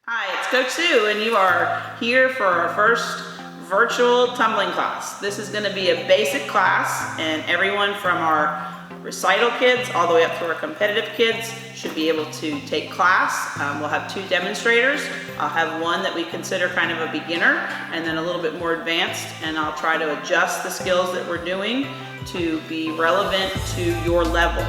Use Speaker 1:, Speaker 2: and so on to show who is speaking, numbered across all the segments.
Speaker 1: Hi, it's Coach Sue, and you are here for our first virtual tumbling class. This is going to be a basic class, and everyone from our recital kids all the way up to our competitive kids should be able to take class. We'll have 2 demonstrators. I'll have one that we consider kind of a beginner and then a little bit more advanced, and I'll try to adjust the skills that we're doing to be relevant to your level.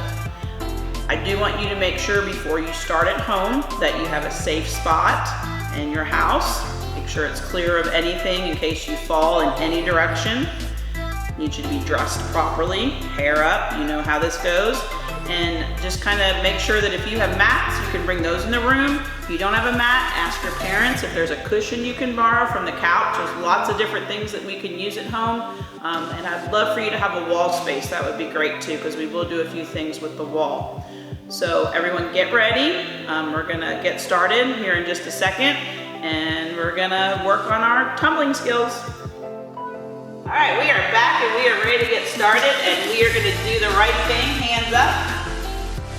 Speaker 1: I do want you to make sure before you start at home that you have a safe spot in your house. Make sure it's clear of anything in case you fall in any direction. You need you to be dressed properly, hair up, you know how this goes. And just kind of make sure that if you have mats, you can bring those in the room. If you don't have a mat, ask your parents if there's a cushion you can borrow from the couch. There's lots of different things that we can use at home. And I'd love for you to have a wall space. That would be great too, because we will do a few things with the wall. So everyone get ready. We're gonna get started here in just a second, and we're gonna work on our tumbling skills. All right, we are back and we are ready to get started, and we are gonna do the right thing, hands up.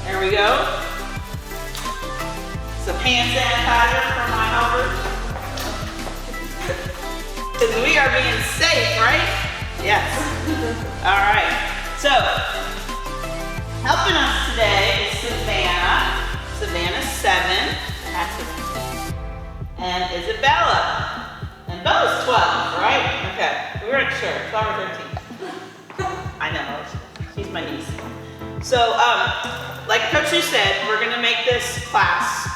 Speaker 1: There we go. Some hand sanitizer for my helpers. Because we are being safe, right? Yes. All right, so helping us today is Savannah. Savannah's 7, and Isabella. And Bella's 12, right? Okay, we weren't sure, 12 or 13. I know, she's my niece. So, like Coach Sue said, we're gonna make this class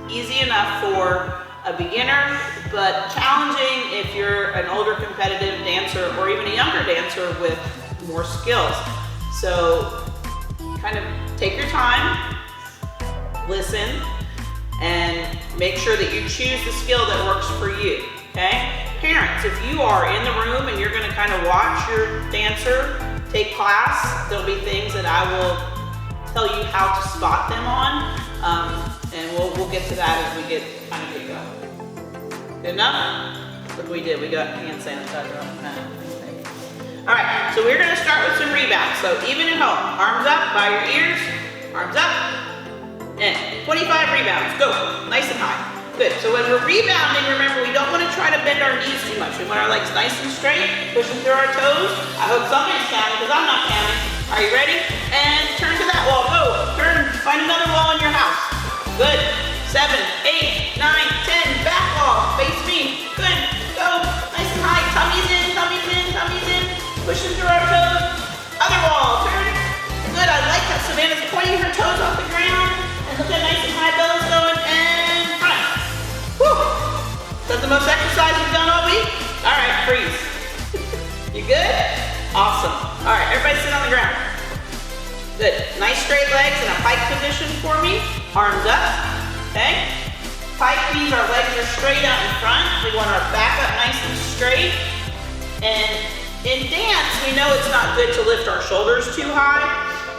Speaker 1: easy enough for a beginner, but challenging if you're an older competitive dancer or even a younger dancer with more skills. So, kind of take your time, listen, and make sure that you choose the skill that works for you, okay? Parents, if you are in the room and you're gonna kind of watch your dancer take class, there'll be things that I will tell you how to spot them on, and we'll get to that as we get going. Good enough? Look what we did, we got hand sanitizer on the mat. All right, so we're gonna start with some rebounds. So even at home, arms up by your ears, arms up, and 25 rebounds, go, nice and high. Good, so when we're rebounding, remember we don't wanna try to bend our knees too much. We want our legs nice and straight, pushing through our toes. I hope somebody's counting, because I'm not counting. Are you ready? And turn to that wall, go, turn, find another wall in your house. Good, 7, 8, 9, 10, back wall, face me, good, go, nice and high, tummies in, tummies in, tummies in. Pushing through our toes. Other wall, turn. Good, I like that Savannah's pointing her toes off the ground. And look at nice and high, Bella's going, and front. Whew. Is that the most exercise you've done all week? All right, freeze. You good? Awesome. All right, everybody sit on the ground. Good, nice straight legs in a pike position for me. Arms up, okay? Pike means our legs are straight out in front. We want our back up nice and straight. And in dance, we know it's not good to lift our shoulders too high,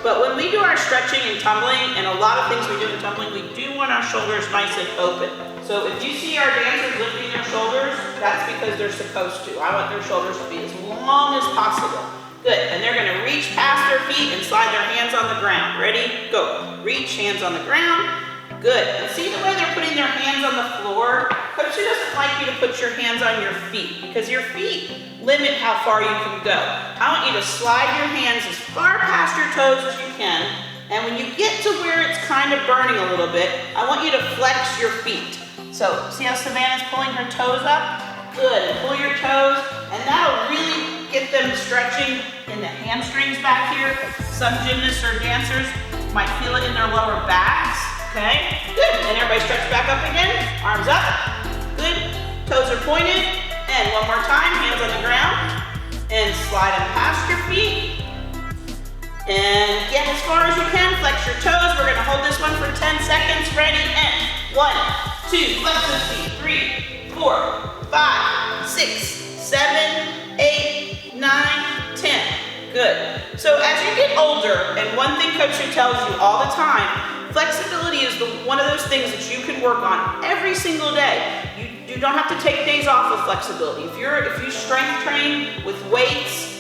Speaker 1: but when we do our stretching and tumbling, and a lot of things we do in tumbling, we do want our shoulders nice and open. So if you see our dancers lifting their shoulders, that's because they're supposed to. I want their shoulders to be as long as possible. Good, and they're gonna reach past their feet and slide their hands on the ground. Ready? Go. Reach, hands on the ground. Good, and see the way they're putting their hands on the floor? Coach Sue doesn't like you to put your hands on your feet, because your feet limit how far you can go. I want you to slide your hands as far past your toes as you can, and when you get to where it's kind of burning a little bit, I want you to flex your feet. So, see how Savannah's pulling her toes up? Good, and pull your toes, and that'll really get them stretching in the hamstrings back here. Some gymnasts or dancers might feel it in their lower backs. Okay, good, and everybody stretch back up again, arms up, good, toes are pointed, and one more time, hands on the ground, and slide them past your feet, and get as far as you can, flex your toes. We're gonna hold this one for 10 seconds, ready, and 1, 2, flex those feet, 3, 4, 5, 6, 7, 8, 9, 10, good. So as you get older, and one thing Coach Sue tells you all the time, flexibility is one of those things that you can work on every single day. You don't have to take days off of flexibility. If you strength train with weights,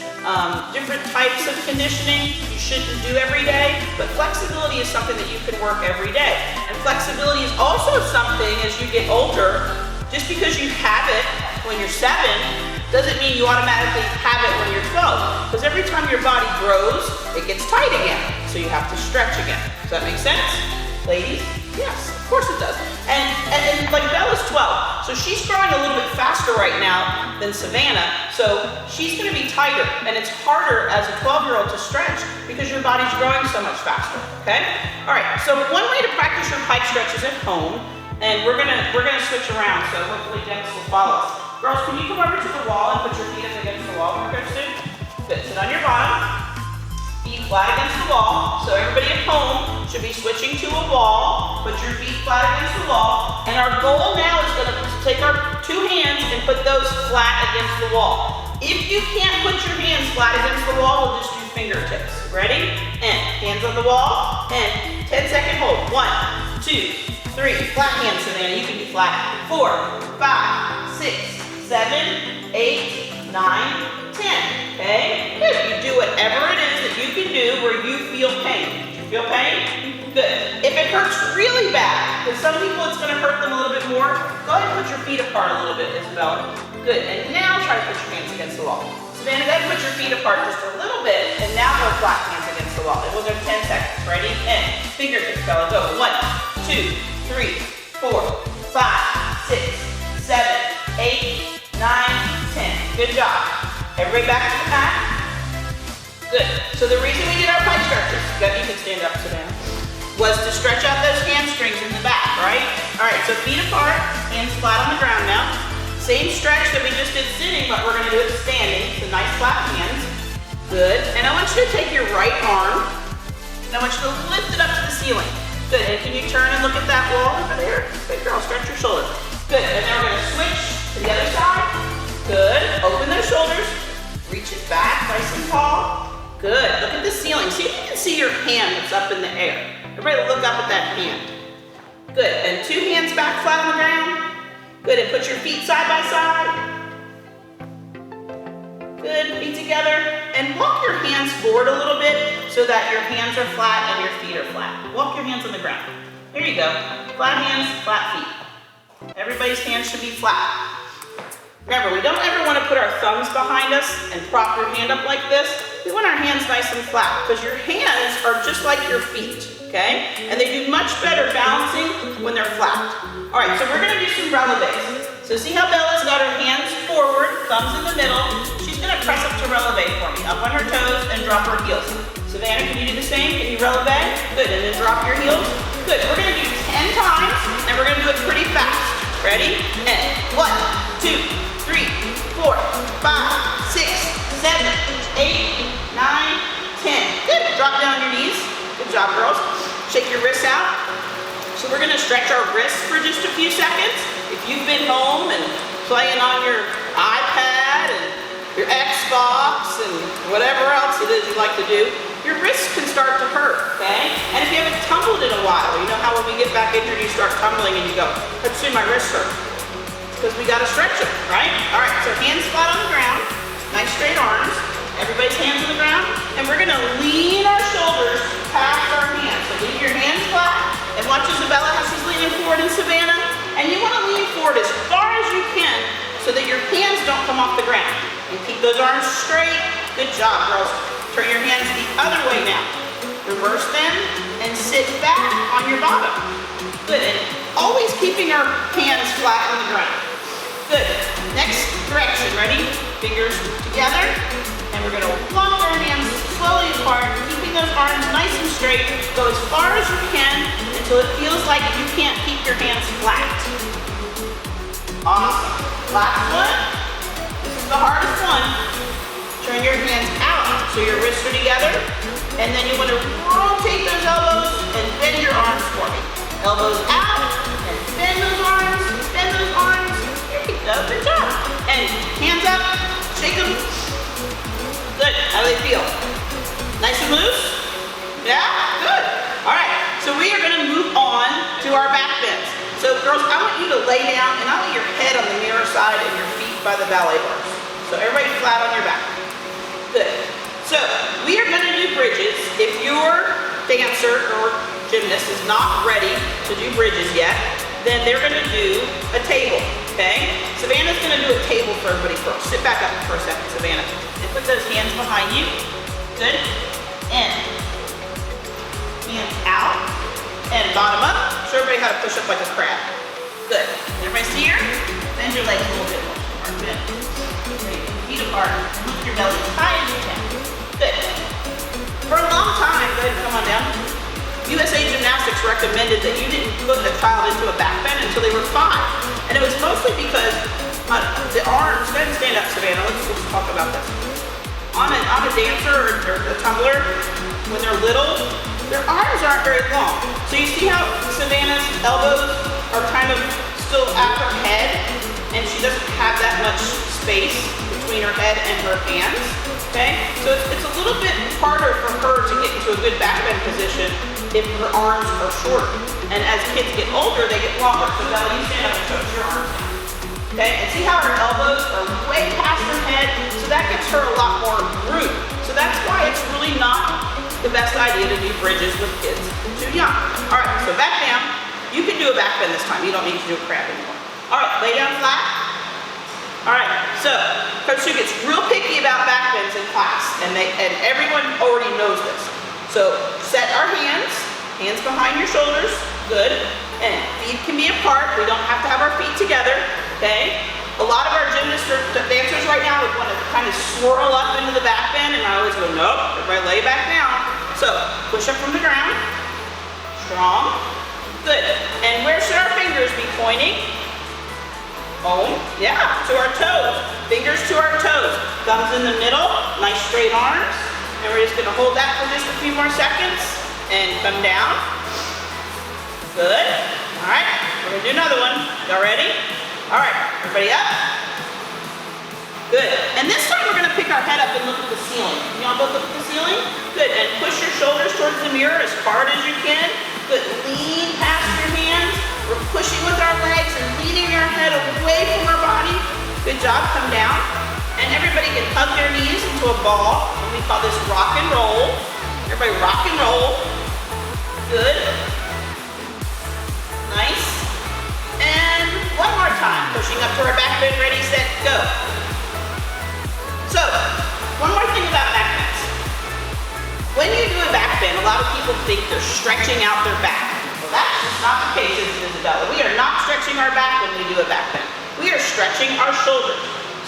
Speaker 1: different types of conditioning you shouldn't do every day, but flexibility is something that you can work every day. And flexibility is also something as you get older, just because you have it when you're 7, doesn't mean you automatically have it when you're 12. Because every time your body grows, it gets tight again. So you have to stretch again. Does that make sense? Ladies? Yes, of course it does. And like Bella's 12, so she's growing a little bit faster right now than Savannah, so she's gonna be tighter, and it's harder as a 12-year-old to stretch because your body's growing so much faster, okay? All right, so one way to practice your pike stretch is at home, and we're gonna switch around, so hopefully Dennis will follow us. Girls, can you come over to the wall and put your feet up against the wall for Coach Sue? Good, sit on your bottom. Feet flat against the wall. So everybody at home should be switching to a wall. Put your feet flat against the wall. And our goal now is going to take our 2 hands and put those flat against the wall. If you can't put your hands flat against the wall, we'll just do fingertips. Ready? And hands on the wall. And 10-second hold. 1, 2, 3. Flat hands, Savannah. You can be flat. 4, 5, 6, 7, 8, 9, 10. Okay? Good. You do whatever it is that you can do where you feel pain. Do you feel pain? Good. If it hurts really bad, because some people it's going to hurt them a little bit more, go ahead and put your feet apart a little bit, Isabella. Good. And now try to put your hands against the wall. Savannah, go ahead and put your feet apart just a little bit, and now go flat hands against the wall. And we'll go 10 seconds. Ready? And fingertips, Bella. Go. 1, 2, 3, 4, 5, 6, 7, 8, 9, 10. Good job. Everybody back to the mat. Good. So the reason we did our pike stretches, you can stand up, Savannah, was to stretch out those hamstrings in the back, right? All right, so feet apart, hands flat on the ground now. Same stretch that we just did sitting, but we're gonna do it standing. So nice flat hands. Good. And I want you to take your right arm, and I want you to lift it up to the ceiling. Good. And can you turn and look at that wall over there? Good girl, stretch your shoulders. Good. And then we're gonna switch to the other side. Good. Open those shoulders. Reach it back, nice and tall. Good. Look at the ceiling. See if you can see your hand that's up in the air. Everybody look up at that hand. Good. And 2 hands back flat on the ground. Good. And put your feet side by side. Good. Feet together. And walk your hands forward a little bit so that your hands are flat and your feet are flat. Walk your hands on the ground. There you go. Flat hands, flat feet. Everybody's hands should be flat. Remember, we don't ever want to put our thumbs behind us and prop your hand up like this. We want our hands nice and flat because your hands are just like your feet, okay? And they do much better balancing when they're flat. All right, so we're going to do some relevés. So see how Bella's got her hands forward, thumbs in the middle. She's going to press up to releve for me, up on her toes and drop her heels. Savannah, can you do the same? Can you releve? Good, and then drop your heels. Good, we're going to do 10 times and we're going to do it pretty fast. Ready? And 1, 2, 3, 4, 5, 6, 7, 8, 9, 10. Good. Drop down on your knees. Good job, girls. Shake your wrists out. So we're going to stretch our wrists for just a few seconds. If you've been home and playing on your iPad and your Xbox and whatever else it is you like to do, your wrists can start to hurt, okay? And if you haven't tumbled in a while, you know how when we get back injured, you start tumbling and you go, let's see, my wrists hurt. Because we got to stretch them, right? All right, so hands flat on the ground, nice straight arms, everybody's hands on the ground, and we're going to lean our shoulders past our hands. So leave your hands flat, and watch Isabella how she's leaning forward in Savannah, and you want to lean forward as far as you can so that your hands don't come off the ground. And keep those arms straight. Good job, girls. Turn your hands the other way now. Reverse them, and sit back on your bottom. Good, and always keeping our hands flat on the ground. Good. Next direction. Ready? Fingers together. And we're going to walk our hands slowly apart, keeping those arms nice and straight. Go as far as you can until it feels like you can't keep your hands flat. Awesome. Last one. This is the hardest one. Turn your hands out so your wrists are together. And then you want to rotate those elbows and bend your arms for me. Elbows out and bend those arms. Bend those arms. Good job. And hands up, shake them. Good. How do they feel? Nice and loose? Yeah? Good. All right. So we are going to move on to our back bends. So girls, I want you to lay down and I want your head on the mirror side and your feet by the ballet bars. So everybody flat on your back. Good. So we are going to do bridges. If your dancer or gymnast is not ready to do bridges yet, then they're going to do a table, okay? Savannah's going to do a table for everybody first. Sit back up for a second, Savannah. And put those hands behind you. Good. In. Hands out. And bottom up. Show everybody how to push up like a crab. Good. Everybody see her? Bend your legs a little bit more. Good. Feet apart. And lift your belly as high as you can. Good. For a long time, go ahead and come on down. USA Gymnastics recommended that you didn't put the child into a back bend until they were 5. And it was mostly because the arms, go ahead and stand up, Savannah, let's talk about this. On a dancer or a tumbler, when they're little, their arms aren't very long. So you see how Savannah's elbows are kind of still at her head, and she doesn't have that much space between her head and her hands. Okay, so it's a little bit harder for her to get into a good back bend position if her arms are shorter. And as kids get older, they get longer. So Bella, you stand up and stretch your arms down. Okay, and see how her elbows are way past her head? So that gives her a lot more room. So that's why it's really not the best idea to do bridges with kids too young. All right, so back down. You can do a back bend this time. You don't need to do a crab anymore. All right, lay down flat. All right, so Coach Sue gets real picky about back bends in class, and everyone already knows this. So set our hands behind your shoulders, good, and feet can be apart. We don't have to have our feet together, okay? A lot of our gymnasts or dancers right now would want to kind of swirl up into the back bend, and I always go, nope, everybody lay back down. So push up from the ground, strong, good. And where should our fingers be pointing? Oh, yeah, to our toes. Fingers to our toes. Thumbs in the middle, nice straight arms. And we're just gonna hold that for just a few more seconds and come down. Good. All right, we're gonna do another one. Y'all ready? All right, everybody up. Good. And this time we're gonna pick our head up and look at the ceiling. Can y'all both look at the ceiling? Good, and push your shoulders towards the mirror as hard as you can. Good, lean past your hands. We're pushing with our legs and leaning our head away from our body. Good job, come down. And everybody can hug their knees into a ball. And we call this rock and roll. Everybody rock and roll. Good. Nice. And one more time. Pushing up to our back bend, ready, set, go. So, one more thing about back bends. When you do a back bend, a lot of people think they're stretching out their back. That's just not the case, Isabella. We are not stretching our back when we do a back bend. We are stretching our shoulders.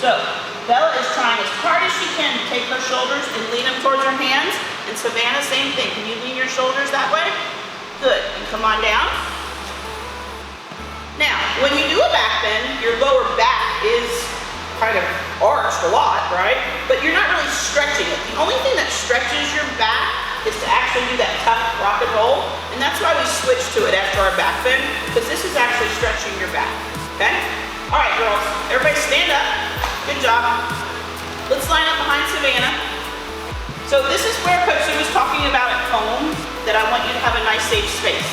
Speaker 1: So Bella is trying as hard as she can to take her shoulders and lean them towards her hands. And Savannah, same thing. Can you lean your shoulders that way? Good. And come on down. Now, when you do a back bend, your lower back is kind of arched a lot, right? But you're not really stretching it. The only thing that stretches your back is to actually do that tough rock and roll, and that's why we switch to it after our back bend, because this is actually stretching your back, okay? All right, girls, everybody stand up. Good job. Let's line up behind Savannah. So this is where Coach Sue was talking about at home, that I want you to have a nice safe space.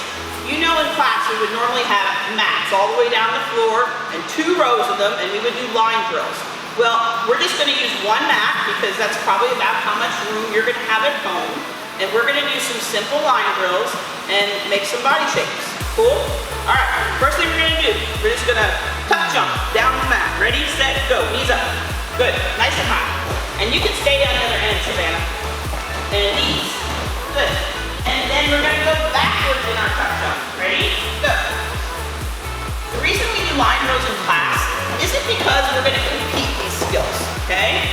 Speaker 1: You know, in class we would normally have mats all the way down the floor and 2 rows of them, and we would do line drills. Well, we're just gonna use one mat because that's probably about how much room you're gonna have at home. And we're gonna do some simple line drills and make some body shapes. Cool? All right, first thing we're gonna do, we're just gonna tuck jump down the mat. Ready, set, go, knees up. Good, nice and high. And you can stay down the other end, Savannah. And knees, good. And then we're gonna go backwards in our tuck jump. Ready, go. The reason we do line drills in class isn't because we're gonna compete these skills, okay?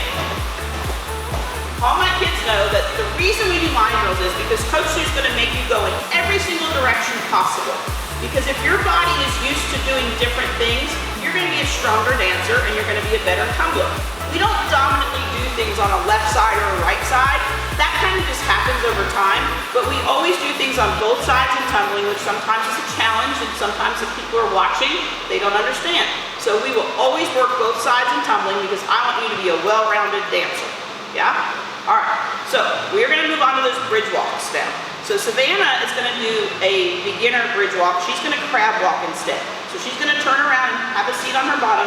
Speaker 1: All my kids know that the reason we do line drills is because Coach Sue's going to make you go in every single direction possible. Because if your body is used to doing different things, you're going to be a stronger dancer and you're going to be a better tumbler. We don't dominantly do things on a left side or a right side. That kind of just happens over time. But we always do things on both sides in tumbling, which sometimes is a challenge, and sometimes if people are watching, they don't understand. So we will always work both sides in tumbling because I want you to be a well-rounded dancer. Yeah? All right, so we're gonna move on to those bridge walks now. So Savannah is gonna do a beginner bridge walk. She's gonna crab walk instead. So she's gonna turn around and have a seat on her bottom,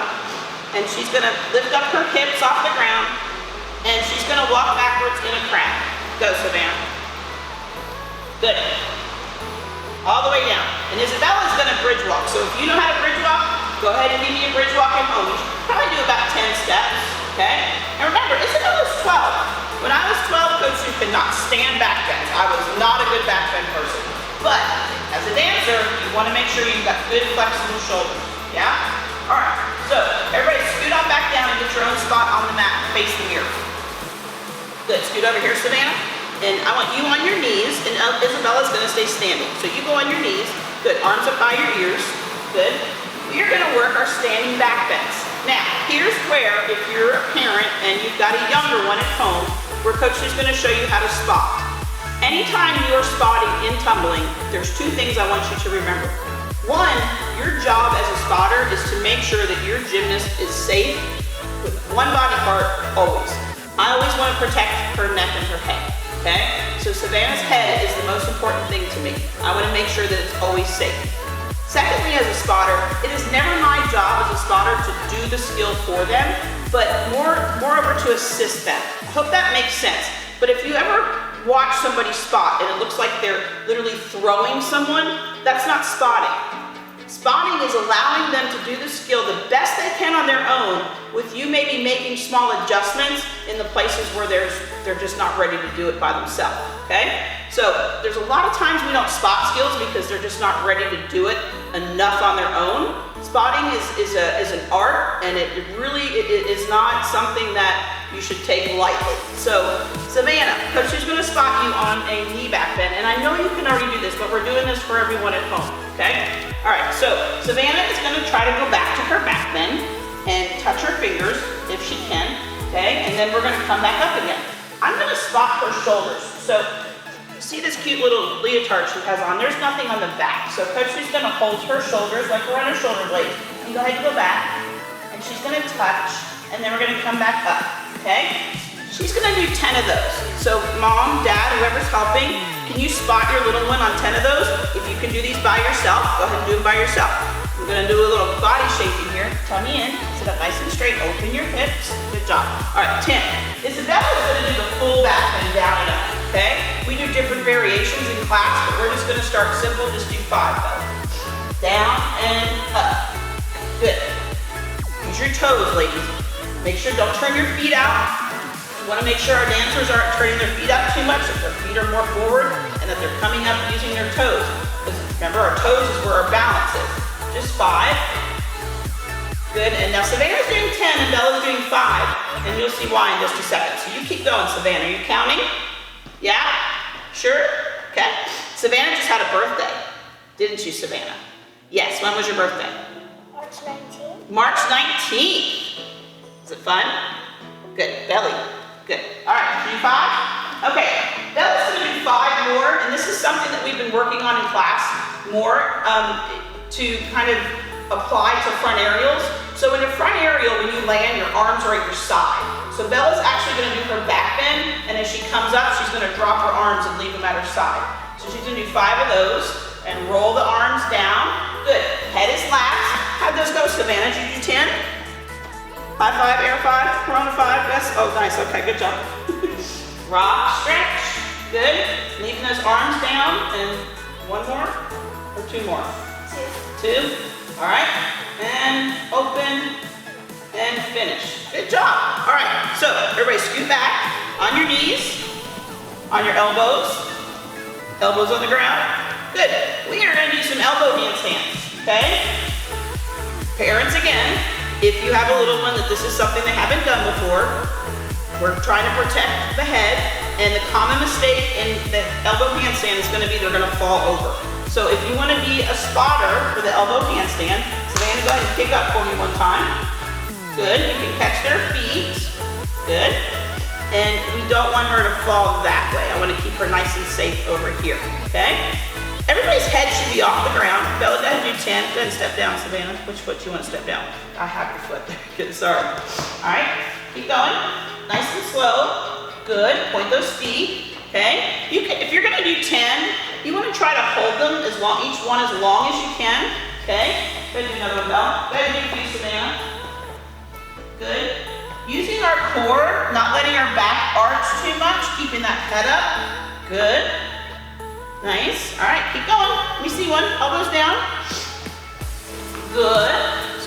Speaker 1: and she's gonna lift up her hips off the ground, and she's she's gonna walk backwards in a crab. Go, Savannah. Good. All the way down. And Isabella's gonna bridge walk. So if you know how to bridge walk, go ahead and give me a bridge walk at home. You should probably do about 10 steps, okay? And remember, Isabella's 12. When I was 12, Coach Sue could not stand back bends. I was not a good back bend person. But as a dancer, you wanna make sure you've got good flexible shoulders, yeah? All right, so everybody scoot on back down and get your own spot on the mat facing here. Good, scoot over here, Savannah. And I want you on your knees, and Isabella's gonna stay standing. So you go on your knees. Good, arms up by your ears. Good. We're gonna work our standing back bends. Now, here's where, if you're a parent and you've got a younger one at home, where Coach is gonna show you how to spot. Anytime you are spotting in tumbling, there's two things I want you to remember. One, your job as a spotter is to make sure that your gymnast is safe with one body part always. I always want to protect her neck and her head, okay? So Savannah's head is the most important thing to me. I want to make sure that it's always safe. Secondly, as a spotter, it is never my job as a spotter to do the skill for them, but moreover to assist them. I hope that makes sense. But if you ever watch somebody spot and it looks like they're literally throwing someone, that's not spotting. Spotting is allowing them to do the skill the best they can on their own, with you maybe making small adjustments in the places where they're just not ready to do it by themselves, okay? So there's a lot of times we don't spot skills because they're just not ready to do it enough on their own. Spotting is an art, and it really is not something that you should take lightly. So Savannah, Coach is going to spot you on a knee back bend, and I know you can already do this, but we're doing this for everyone at home, okay? All right, so Savannah is going to try to go back to her back bend and touch her fingers if she can, okay? And then we're going to come back up again. I'm going to spot her shoulders. So see this cute little leotard she has on? There's nothing on the back. So Coach is going to hold her shoulders like we're on her shoulder blades. You go ahead and go back, and she's going to touch, and then we're going to come back up, okay? She's going to do 10 of those. So mom, dad, whoever's helping, can you spot your little one on 10 of those? If you can do these by yourself, go ahead and do them by yourself. We're going to do a little body shaping here. Tummy in, sit up nice and straight, open your hips. Good job. All right, 10. Isabella's going to do the full back and down and up, okay? We do different variations in class, but we're just going to start simple. Just do 5 though. Down and up. Good. Use your toes, ladies. Make sure, don't turn your feet out. We want to make sure our dancers aren't turning their feet up too much, that their feet are more forward, and that they're coming up using their toes. Because remember, our toes is where our balance is. Just 5. Good, and now Savannah's doing 10 and Bella's doing 5, and you'll see why in just a second. So you keep going, Savannah. Are you counting? Yeah? Sure? Okay. Savannah just had a birthday, didn't you, Savannah? Yes, when was your birthday?
Speaker 2: March 19th.
Speaker 1: March 19th. Is it fun? Good, belly. Good. All right, do 5? Okay, Bella's gonna do 5 more, and this is something that we've been working on in class more to kind of apply to front aerials. So in a front aerial, when you land, your arms are at your side. So Bella's actually gonna do her back bend, and as she comes up, she's gonna drop her arms and leave them at her side. So she's gonna do 5 of those, and roll the arms down. Good, head is lax. How'd those go, Savannah? Did you do 10? High 5, air 5, Corona 5, yes? Oh, nice, okay, good job. Rock, stretch, good. Leaving those arms down, and 1 more, or 2 more? 2, all right. And open, and finish. Good job, all right. So, everybody scoot back on your knees, on your elbows on the ground. Good, we are gonna do some elbow handstands, okay? Parents, again, if you have a little one that this is something they haven't done before, we're trying to protect the head, and the common mistake in the elbow handstand is gonna be they're gonna fall over. So if you wanna be a spotter for the elbow handstand, Savannah, go ahead and pick up for me 1 time. Good, you can catch their feet. Good. And we don't want her to fall that way. I wanna keep her nice and safe over here, okay? Everybody's head should be off the ground. Bella, go ahead and do 10. Go ahead and step down, Savannah. Which foot do you want to step down? I have your foot. Good, sorry. All right, keep going. Nice and slow. Good, point those feet, okay? You can, if you're gonna do 10, you wanna try to hold them as long, each one as long as you can, okay? Go ahead and do another one, Bella. Go ahead and do a few, Savannah. Good. Using our core, not letting our back arch too much, keeping that head up. Good. Nice. All right, keep going. Let me see one. Elbows down. Good.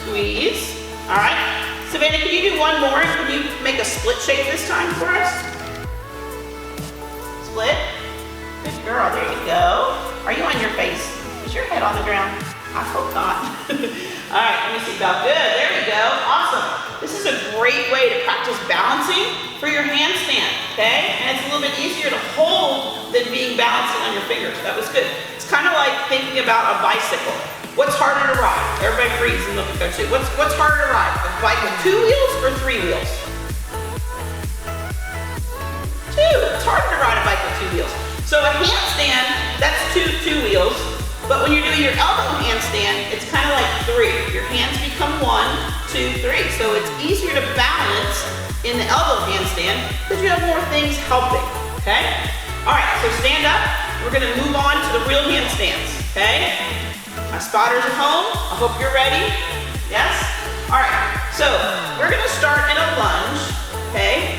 Speaker 1: Squeeze. All right. Savannah, can you do one more? Can you make a split shake this time for us? Split. Good girl. There you go. Are you on your face? Is your head on the ground? I hope not. All right, let me see, Belle. Good, there we go, awesome. This is a great way to practice balancing for your handstand, okay? And it's a little bit easier to hold than being balancing on your fingers. That was good. It's kind of like thinking about a bicycle. What's harder to ride? Everybody freeze and look at their seat. What's harder to ride? A bike with 2 wheels or 3 wheels? 2, it's harder to ride a bike with 2 wheels. So a handstand, that's two wheels. But when you're doing your elbow handstand, it's kind of like 3. Your hands become 1, 2, 3. So it's easier to balance in the elbow handstand because you have more things helping, okay? All right, so stand up. We're gonna move on to the real handstands, okay? My spotters at home, I hope you're ready. Yes? All right, so we're gonna start in a lunge, okay?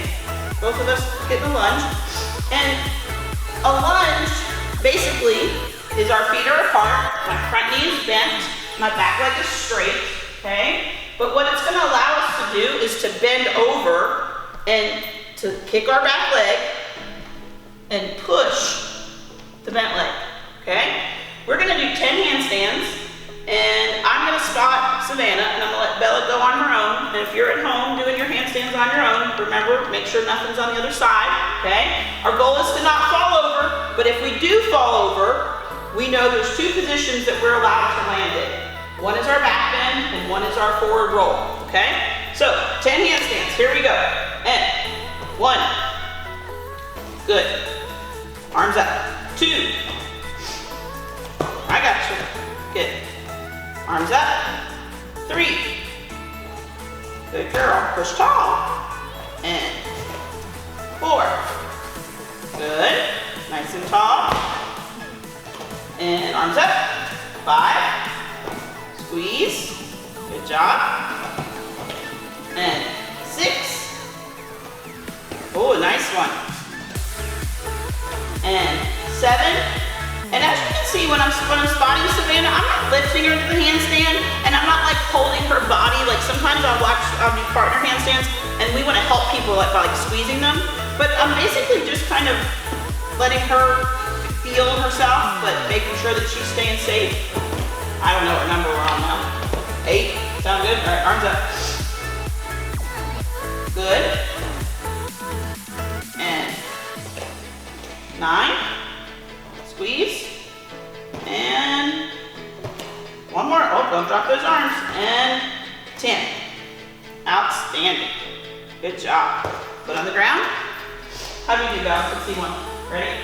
Speaker 1: Both of us get in a lunge. And a lunge, basically, is our feet are apart, my front knee is bent, my back leg is straight, okay? But what it's gonna allow us to do is to bend over and to kick our back leg and push the bent leg, okay? We're gonna do 10 handstands, and I'm gonna spot Savannah, and I'm gonna let Bella go on her own. And if you're at home doing your handstands on your own, remember, make sure nothing's on the other side, okay? Our goal is to not fall over, but if we do fall over, we know there's 2 positions that we're allowed to land in. One is our back bend, and one is our forward roll, okay? So, 10 handstands, here we go. And 1, good. Arms up. 2, I got you, good. Arms up. 3, good girl, push tall. And 4, good, nice and tall. And arms up. 5, squeeze, good job. And 6, oh, nice one. And 7, and as you can see when I'm spotting Savannah, I'm not lifting her to the handstand, and I'm not like holding her body. Like sometimes I'll do partner handstands, and we want to help people by like squeezing them, but I'm basically just kind of letting her feel herself, but making sure that she's staying safe. I don't know what number we're on now. 8, sound good? All right, arms up. Good. And 9, squeeze. And 1 more, oh, don't drop those arms. And 10, outstanding. Good job. Foot on the ground. How do you do, guys? Let's see one. Ready?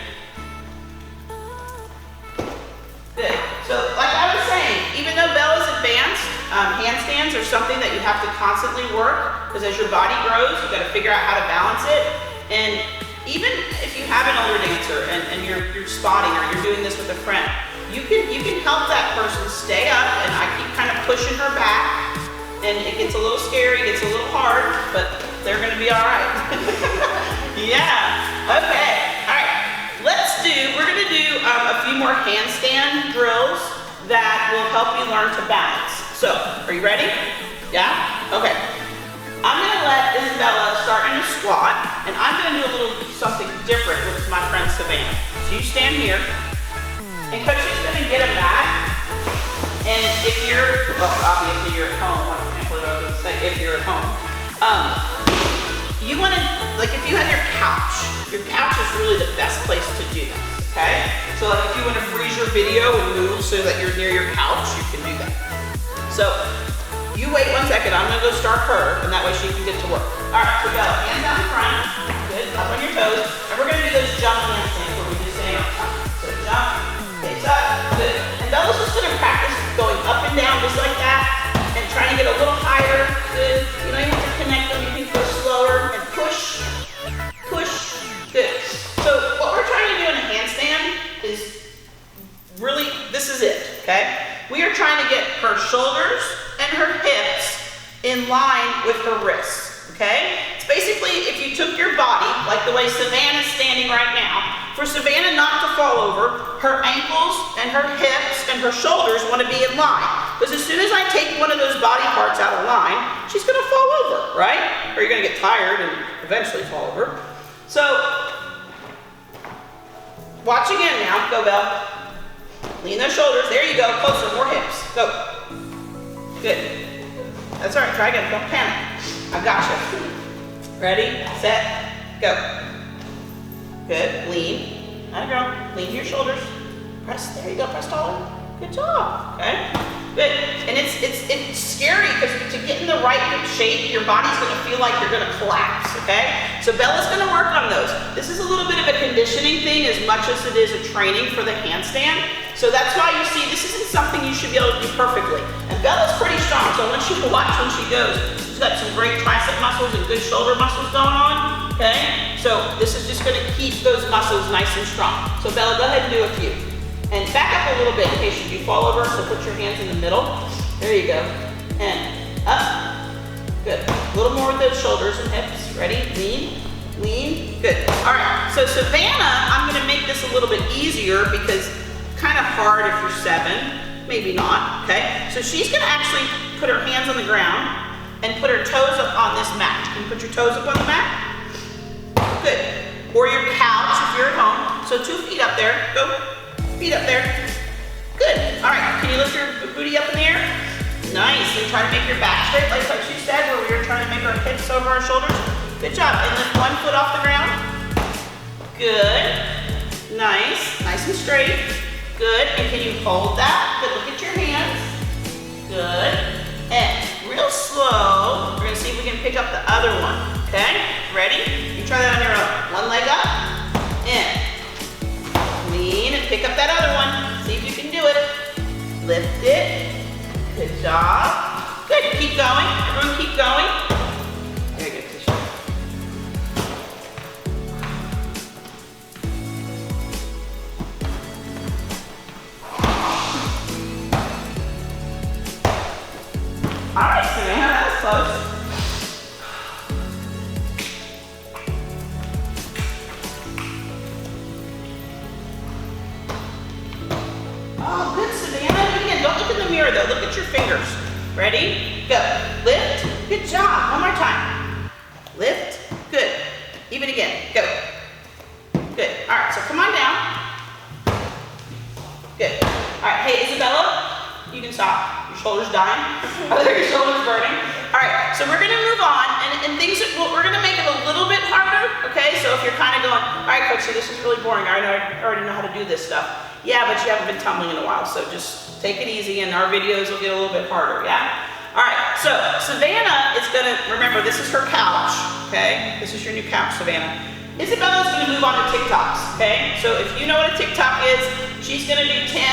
Speaker 1: Good. So, like I was saying, even though Bella's advanced, handstands are something that you have to constantly work because as your body grows, you've got to figure out how to balance it. And even if you have an older dancer and you're spotting or you're doing this with a friend, you can help that person stay up, and I keep kind of pushing her back, and it gets a little scary, it gets a little hard, but they're gonna be all right. Yeah. Okay. All right. We're gonna do a few more handstand drills that will help you learn to balance. So, are you ready? Yeah? Okay. I'm gonna let Isabella start in a squat, and I'm gonna do a little something different with my friend Savannah. So you stand here, and Coach is gonna get a mat, and if you're, well, obviously you're at home, that's what I was gonna say, if you're at home. You wanna, like if you have your couch is really the best place to do this, okay? So like if you wanna freeze your video and move so that you're near your couch, you can do that. So, you wait 1 second, I'm gonna go start her, and that way she can get to work. All right, so Bella, hands out in front, good, up on your toes, and we're gonna do those jump handstands where we just stay on top. So jump, face up, good. And Bella's just gonna practice going up and down just like that, and trying to get a little higher, good. You don't even have to connect them, you can go slower, and push, good. So what we're trying to do in a handstand is really, this is it, okay? We are trying to get her shoulders and her hips in line with her wrists, okay? It's basically took your body, like the way Savannah's standing right now, for Savannah not to fall over, her ankles and her hips and her shoulders want to be in line. Because as soon as I take one of those body parts out of line, she's going to fall over, right? Or you're going to get tired and eventually fall over. So, watch again now. Go, Belle. Lean those shoulders. There you go. Closer. More hips. Go. Good. That's all right. Try again. Don't panic. I got you. Ready, set, go. Good. Lean. There you go. Lean to your shoulders. Press. There you go. Press taller. Good job. Okay. Good. And it's scary because to get in the right shape, your body's going to feel like you're going to collapse. Okay. So Bella's going to work on those. This is a little bit of a conditioning thing as much as it is a training for the handstand. So that's why you see this isn't something you should be able to do perfectly. And Bella's pretty strong, so I want you to watch when she goes. She's got some great tricep muscles and good shoulder muscles going on, okay? So this is just gonna keep those muscles nice and strong. So Bella, go ahead and do a few. And back up a little bit in case you do fall over, so put your hands in the middle. There you go. And up, good. A little more with those shoulders and hips. Ready, lean, lean, good. All right, so Savannah, I'm gonna make this a little bit easier because kind of hard if you're 7, maybe not, okay? So she's gonna actually put her hands on the ground and put her toes up on this mat. Can you put your toes up on the mat? Good. Or your couch if you're at home. So 2 feet up there, go, feet up there. Good, all right, can you lift your booty up in the air? Nice, and try to make your back straight like she said, where we were trying to make our hips over our shoulders. Good job, and lift 1 foot off the ground. Good, nice and straight. Good, and can you hold that? Good, look at your hands. Good, and real slow, we're gonna see if we can pick up the other one, okay? Ready? You try that on your own. 1 leg up, in. Lean and pick up that other one. See if you can do it. Lift it, good job. Good, keep going, everyone keep going. Very good, Tisha. All right, Savannah, that was close. Oh, good, Savannah. Again, don't look in the mirror though. Look at your fingers. Ready? Go. Lift. Good job. One more time. Lift. Good. Even again. Go. Good. All right, so come on down. Good. All right, hey, Isabella, you can stop. Your shoulder's dying. Are there your shoulders burning? All right, so we're gonna move on, and things, we're gonna make it a little bit harder, okay? So if you're kind of going, all right, Coach, this is really boring. I already know how to do this stuff. Yeah, but you haven't been tumbling in a while, so just take it easy, and our videos will get a little bit harder, yeah? All right, so Savannah is gonna, remember, this is her couch, okay? This is your new couch, Savannah. Isabella's gonna move on to TikToks, okay? So if you know what a TikTok is, she's gonna do 10,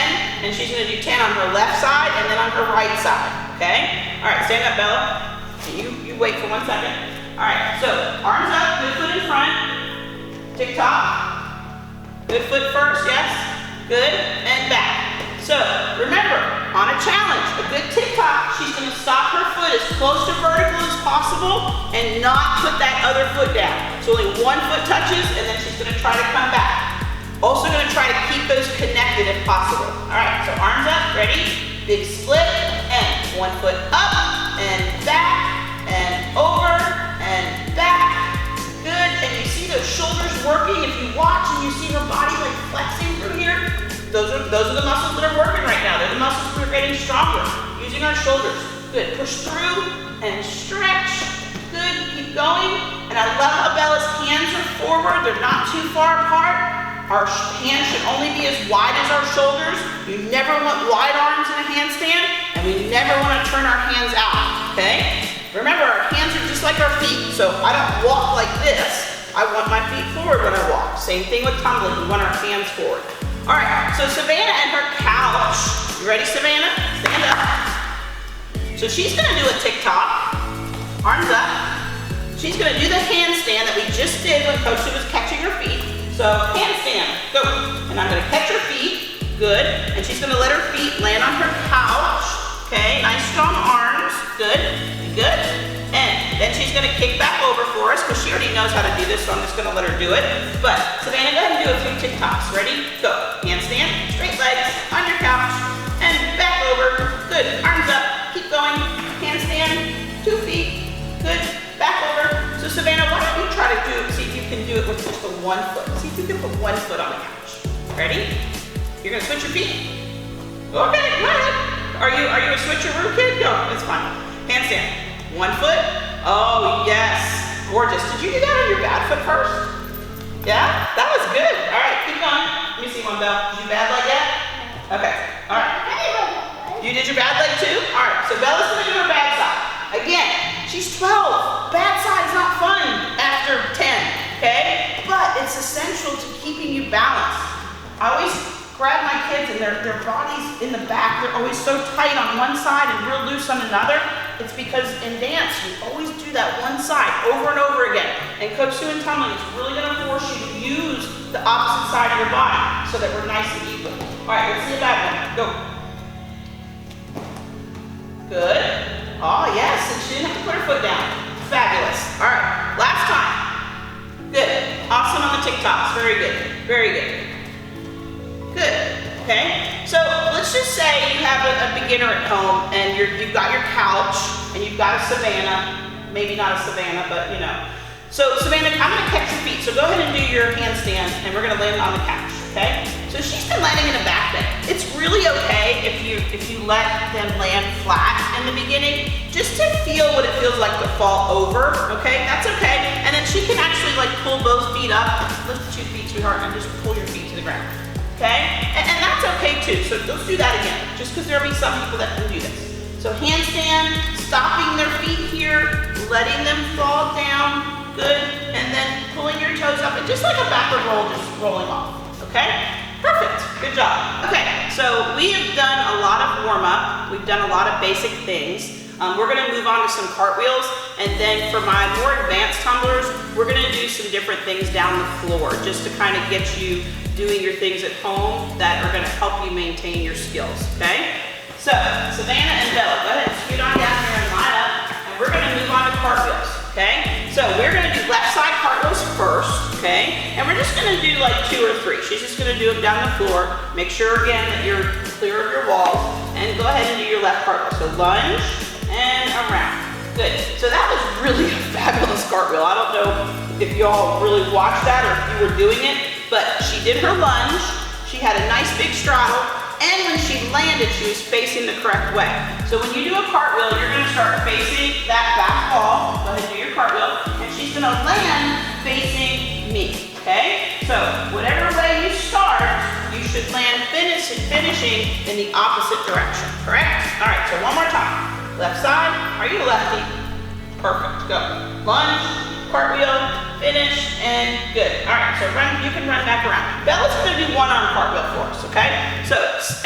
Speaker 1: and she's gonna do 10 on her left side, and then on her right side, okay? All right, stand up, Bella. You wait for 1 second. All right, so arms up, good foot in front, TikTok. Good foot first, yes? Good, and back. So, remember, on a challenge, a good TikTok, she's gonna stop her foot as close to vertical as possible and not put that other foot down. So only 1 foot touches, and then she's gonna try to come back. Also gonna try to keep those connected if possible. All right, so arms up, ready? Big split, and 1 foot up, and back, and over, and back. Good, and you see those shoulders working. If you watch and you see her body like flexing through here, those are the muscles that are working right now. They're the muscles that are getting stronger, using our shoulders. Good, push through and stretch. Good, keep going. And I love how Bella's hands are forward. They're not too far apart. Our hands should only be as wide as our shoulders. You never want wide arms in a handstand, and we never want to turn our hands out, okay? Remember, our hands are just like our feet, so I don't walk like this. I want my feet forward when I walk. Same thing with tumbling, we want our hands forward. All right, so Savannah and her couch. You ready, Savannah? Stand up. So she's gonna do a TikTok, arms up. She's gonna do the handstand that we just did when Coach was catching her feet. So handstand, go. And I'm gonna catch her feet, good. And she's gonna let her feet land on her couch, okay? Nice strong arms, good, good. And Then she's gonna kick back over for us because she already knows how to do this, so I'm just gonna let her do it. But Savannah, go ahead and do a few TikToks. Ready? Go. Handstand, straight legs, on your couch, and back over. Good. Arms up. Keep going. Handstand, 2 feet. Good. Back over. So Savannah, why don't you try to see if you can do it with just the 1 foot. See if you can put 1 foot on the couch. Ready? You're gonna switch your feet. Okay, go ahead. Are you a switcheroo kid? Go. It's fine. Handstand. 1 foot. Oh, yes. Gorgeous. Did you do that on your bad foot first? Yeah? That was good. All right, keep going. Let me see one, Belle. Did you bad leg yet? Okay. All right. You did your bad leg too? All right, so Bella's gonna do her bad side. Again, she's 12. Bad side's not fun after 10, okay? But it's essential to keeping you balanced. I always grab my kids and their bodies in the back, they're always so tight on one side and real loose on another. It's because in dance, you always do that one side over and over again. And Coach Sue in Tumbling is really gonna force you to use the opposite side of your body so that we're nice and even. All right, let's see a bad one. Go. Good. Oh yes, and she didn't have to put her foot down. Fabulous. All right, last time. Good. Awesome on the TikToks. Very good. Very good. Good. Okay. So let's just say you have a beginner at home and you've got your couch and you've got a Savannah. Maybe not a Savannah, but you know. So Savannah, I'm gonna catch your feet. So go ahead and do your handstand and we're gonna land on the couch. Okay? So she's been landing in a back bend. It's really okay if you let them land flat in the beginning, just to feel what it feels like to fall over, okay? That's okay. And then she can actually like pull both feet up, lift the 2 feet, sweetheart, and just pull your feet to the ground, okay? And that's okay too, so let's do that again, just because there'll be some people that can do this. So handstand, stopping their feet here, letting them fall down, good, and then pulling your toes up, and just like a backward roll, just rolling off. Okay? Perfect. Good job. Okay, so we have done a lot of warm-up. We've done a lot of basic things. We're going to move on to some cartwheels, and then for my more advanced tumblers, we're going to do some different things down the floor just to kind of get you doing your things at home that are going to help you maintain your skills. Okay? So, Savannah and Bella, go ahead and scoot on down here and line up, and we're going to move on to cartwheels. Okay? So we're going to do left side cartwheels first, okay? And we're just going to do like 2 or 3. She's just going to do them down the floor. Make sure again that you're clear of your walls, and go ahead and do your left cartwheel. So lunge and around. Good. So that was really a fabulous cartwheel. I don't know if y'all really watched that or if you were doing it, but she did her lunge. She had a nice big straddle, and when she landed, she was facing the correct way. So when you do a cartwheel, you're gonna start facing that back wall. Go ahead and do your cartwheel, and she's gonna land facing me, okay? So whatever way you start, you should land finishing in the opposite direction, correct? All right, so one more time. Left side, are you a lefty? Perfect, go. Lunge, cartwheel, finish, and good. All right, so you can run back around. Bella's gonna do one arm cartwheel for us, okay? So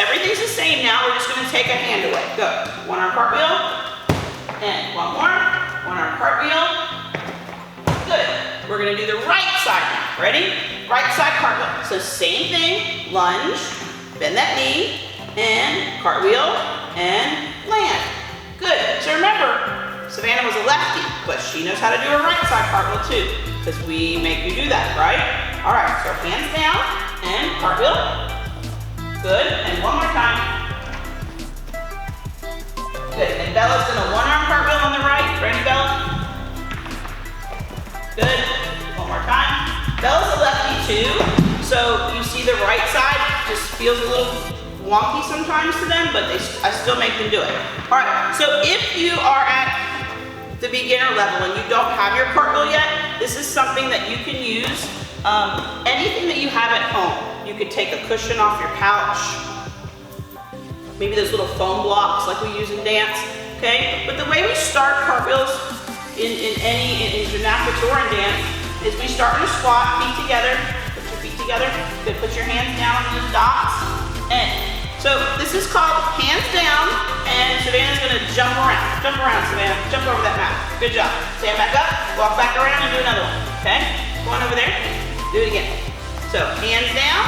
Speaker 1: everything's the same now, we're just gonna take a hand away. Go, one arm cartwheel, and one more, one arm cartwheel. Good, we're gonna do the right side now, ready? Right side cartwheel, so same thing, lunge, bend that knee, and cartwheel, and land. Good, so remember, Savannah was a lefty, but she knows how to do her right side cartwheel too, because we make you do that, right? All right, so hands down and cartwheel. Good, and one more time. Good, and Bella's gonna one arm cartwheel on the right. Ready, Bella? Good, one more time. Bella's a lefty too, so you see the right side just feels a little wonky sometimes to them, but I still make them do it. All right, so if you are at the beginner level and you don't have your cartwheel yet, this is something that you can use. Anything that you have at home. You could take a cushion off your couch, maybe those little foam blocks like we use in dance, okay? But the way we start cartwheels in gymnastics or in dance is we start in a squat, feet together, put your feet together, good, put your hands down on those dots, and so this is called hands down, and Savannah's gonna jump around. Jump around, Savannah. Jump over that mat. Good job. Stand back up, walk back around, and do another one, okay? Go on over there, do it again. So hands down,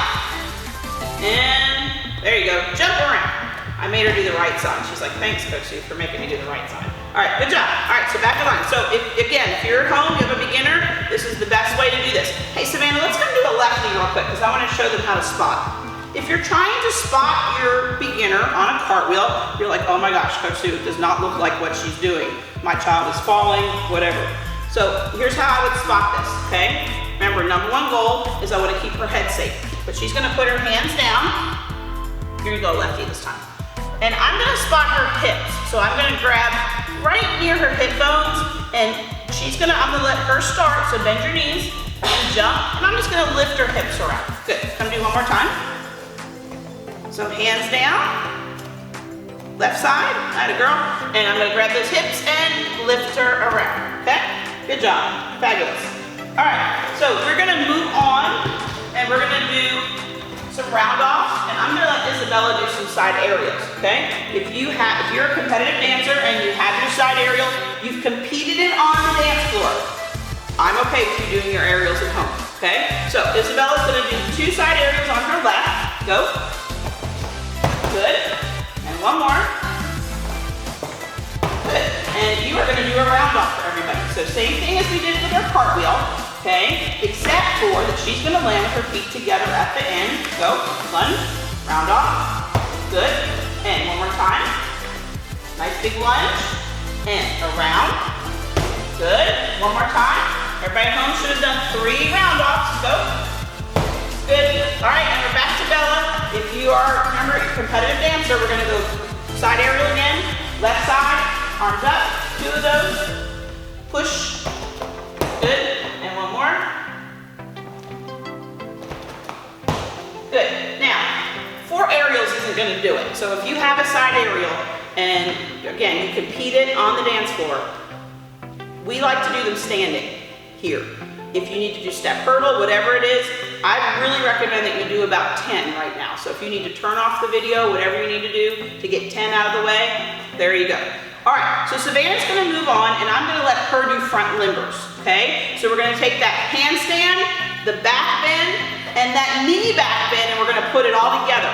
Speaker 1: and there you go, jump around. I made her do the right side. She's like, thanks, Coach Sue, for making me do the right side. All right, good job. All right, so back in line. So if you're at home, you have a beginner, this is the best way to do this. Hey, Savannah, let's come do a lefty real quick because I want to show them how to spot. If you're trying to spot your beginner on a cartwheel, you're like, oh my gosh, Coach Sue, it does not look like what she's doing. My child is falling, whatever. So here's how I would spot this, okay? Remember, number one goal is I want to keep her head safe. But she's gonna put her hands down. Here you go, lefty this time. And I'm gonna spot her hips. So I'm gonna grab right near her hip bones, and I'm gonna let her start, so bend your knees and jump, and I'm just gonna lift her hips around. Good, come do one more time. So hands down, left side, atta girl, and I'm gonna grab those hips and lift her around, okay? Good job, fabulous. All right, so we're gonna move on, and we're gonna do some round offs, and I'm gonna let Isabella do some side aerials, okay? If you're a competitive dancer and you have your side aerial, you've competed it on the dance floor. I'm okay with you doing your aerials at home, okay? So Isabella's gonna do 2 side aerials on her left. Go. Good. And one more. Good. And you are gonna do a round off for everybody. So same thing as we did with our cartwheel, okay? Except for that she's gonna land with her feet together at the end. Go. Lunge. Round off. Good. And one more time. Nice big lunge. And around. Good. One more time. Everybody at home should have done 3 round offs. Go. Good. All right, and we're back to Bella. If you are, remember, a competitive dancer, we're gonna go side aerial again. Left side, arms up, 2 of those. Push. Good. And one more. Good. Now, 4 aerials isn't gonna do it. So if you have a side aerial, and again, you compete it on the dance floor, we like to do them standing here. If you need to do step hurdle, whatever it is, I really recommend that you do about 10 right now. So if you need to turn off the video, whatever you need to do to get 10 out of the way, there you go. All right, so Savannah's gonna move on, and I'm gonna let her do front limbers, okay? So we're gonna take that handstand, the back bend, and that knee back bend, and we're gonna put it all together.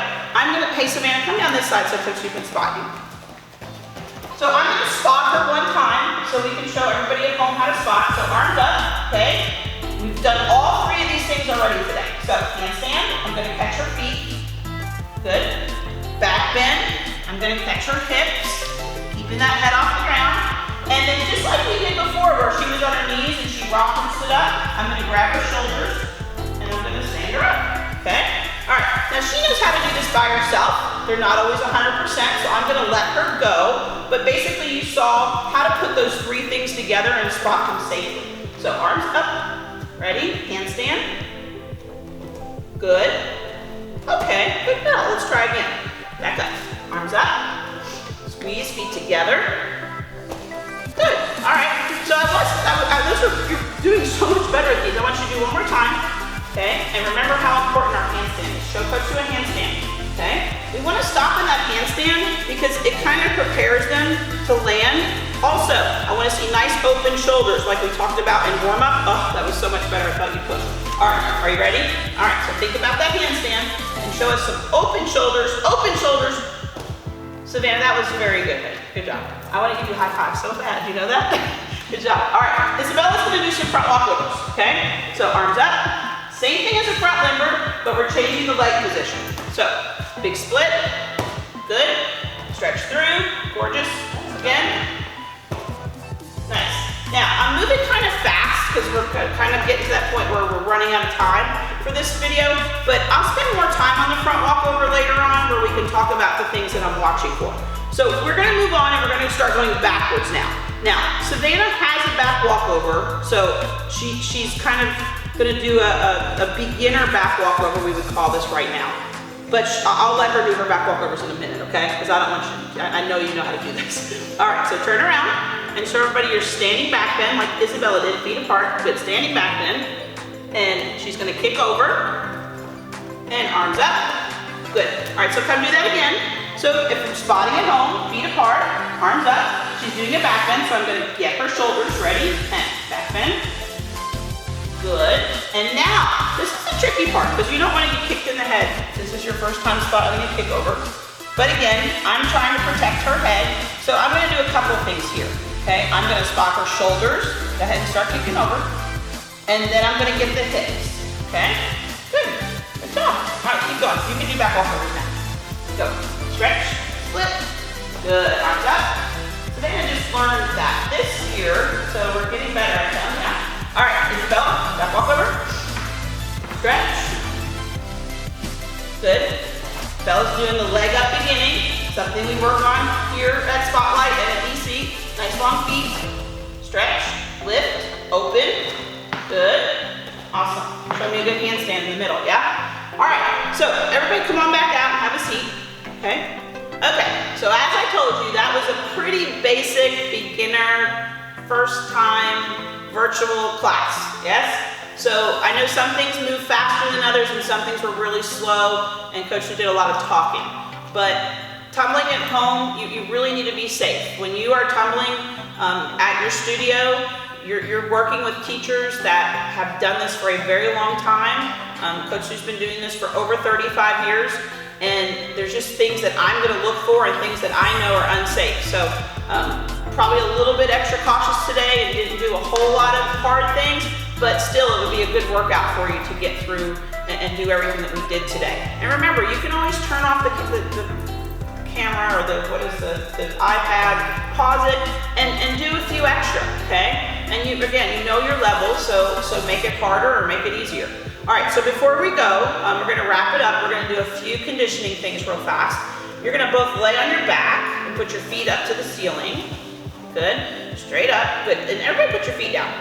Speaker 1: Hey Savannah, come down this side so you can spot you. So I'm gonna spot her one time so we can show everybody at home how to spot. So arms up, okay? We've done all 3 of these things already today. So handstand, I'm gonna catch her feet. Good. Back bend, I'm gonna catch her hips, keeping that head off the ground. And then just like we did before where she was on her knees and she rocked and stood up, I'm gonna grab her shoulders and I'm gonna stand her up, okay? All right, now she knows how to do this by herself. They're not always 100%, so I'm gonna let her go. But basically you saw how to put those 3 things together and spot them safely. So arms up, ready, handstand. Good. Okay, good girl, let's try again. Back up, arms up, squeeze, feet together. Good, all right. So you're doing so much better at these. I want you to do one more time, okay? And remember how important our handstand is. Show Coach to a handstand, okay? We want to stop in that handstand because it kind of prepares them to land. Also, I want to see nice open shoulders like we talked about in warm-up. Oh, that was so much better. I thought you pushed. All right, are you ready? All right, so think about that handstand and show us some open shoulders, open shoulders. Savannah, that was very good. Good job. I want to give you a high five so bad. You know that? Good job. All right, Isabella's going to do some front walkovers, okay? So arms up. Same thing as a front limber, but we're changing the leg position. So big split. Good. Stretch through. Gorgeous. Again. Nice. Now, I'm moving kind of fast because we're kind of getting to that point where we're running out of time for this video, but I'll spend more time on the front walkover later on where we can talk about the things that I'm watching for. So we're gonna move on and we're gonna start going backwards now. Now, Savannah has a back walkover, so she's kind of gonna do a beginner back walkover, we would call this right now. But I'll let her do her back walkovers in a minute, okay? Because I don't want you, I know you know how to do this. All right, so turn around and show everybody your standing back bend like Isabella did, feet apart, good standing back bend. And she's gonna kick over and arms up, good. All right, so come do that again. So if you're spotting at home, feet apart, arms up, she's doing a back bend, so I'm gonna get her shoulders ready, and back bend. Good. And now, this is the tricky part because you don't want to get kicked in the head. This is your first time spotting a kick over. But again, I'm trying to protect her head. So I'm going to do a couple of things here. Okay, I'm gonna spot her shoulders. Go ahead and start kicking over. And then I'm gonna get the hips. Okay? Good. Good job. All right, keep going. You can do back walkovers now. Go. Stretch. Flip. Good. Arms up. Savannah just learned that this year, so we're getting better at that. Yeah. All right, Isabella, back walkover. Stretch. Good. Bella's doing the leg up beginning. Something we work on here at Spotlight and at DC. Nice long feet. Stretch. Lift. Open. Good. Awesome. Show me a good handstand in the middle, yeah? All right, so everybody come on back out and have a seat, okay? Okay, so as I told you, that was a pretty basic beginner, first time virtual class, yes? So I know some things move faster than others and some things were really slow and Coach did a lot of talking. But tumbling at home, you really need to be safe. When you are tumbling at your studio, you're working with teachers that have done this for a very long time. Coach Sue's been doing this for over 35 years, and there's just things that I'm gonna look for and things that I know are unsafe. So probably a little bit extra cautious today and didn't do a whole lot of hard things, but still it would be a good workout for you to get through and do everything that we did today. And remember, you can always turn off the camera or the iPad, pause it, and do a few extra, okay? And you know your level, so make it harder or make it easier. All right, so before we go, we're gonna wrap it up. We're gonna do a few conditioning things real fast. You're gonna both lay on your back and put your feet up to the ceiling. Good, straight up, good. And everybody put your feet down.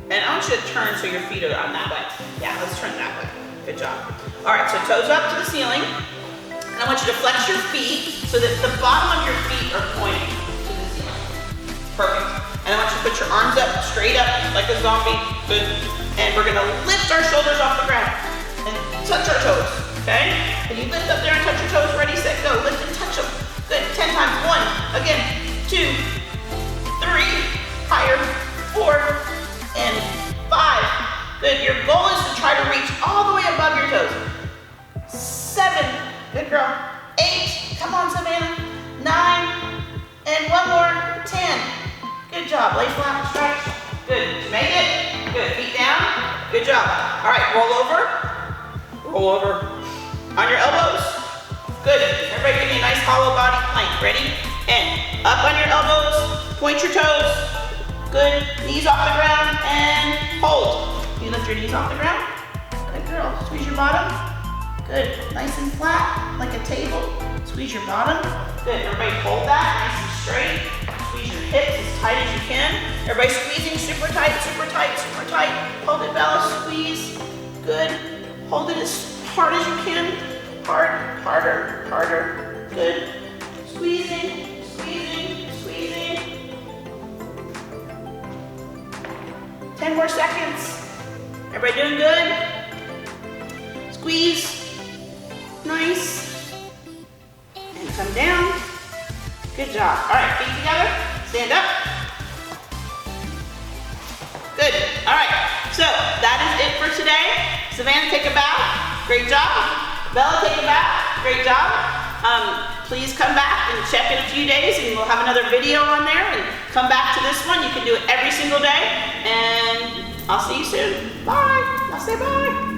Speaker 1: And I want you to turn so your feet are on that way. Yeah, let's turn that way. Good job. All right, so toes up to the ceiling. And I want you to flex your feet so that the bottom of your feet are pointing to the ceiling. Perfect. And I want you to put your arms up, straight up, like a zombie. Good. And we're gonna lift our shoulders off the ground and touch our toes, okay? And you lift up there and touch your toes. Ready, set, go. Lift and touch them. Good, 10 times. 1, again, 2, 3, higher, 4, and 5. Good, your goal is to try to reach all the way above your toes. 7, good girl. 8, come on Savannah. 9, and one more, 10. Good job, lay flat, stretch. Good, did you make it? Good, feet down, good job. All right, roll over on your elbows. Good, everybody give me a nice hollow body plank, ready? And up on your elbows, point your toes. Good, knees off the ground and hold. You lift your knees off the ground. Good girl, squeeze your bottom. Good, nice and flat, like a table. Squeeze your bottom. Good, everybody hold that, nice and straight. Squeeze your hips as tight as you can. Everybody squeezing super tight, super tight, super tight. Hold it, Bella, squeeze. Good, hold it as hard as you can. Hard, harder, harder. Good, squeezing, squeezing, squeezing. 10 more seconds. Everybody doing good? Squeeze. Nice. And come down. Good job. All right, feet together. Stand up. Good. All right. So that is it for today. Savannah, take a bow. Great job. Bella, take a bow. Great job. Please come back and check in a few days and we'll have another video on there, and come back to this one. You can do it every single day, and I'll see you soon. Bye. I'll say bye.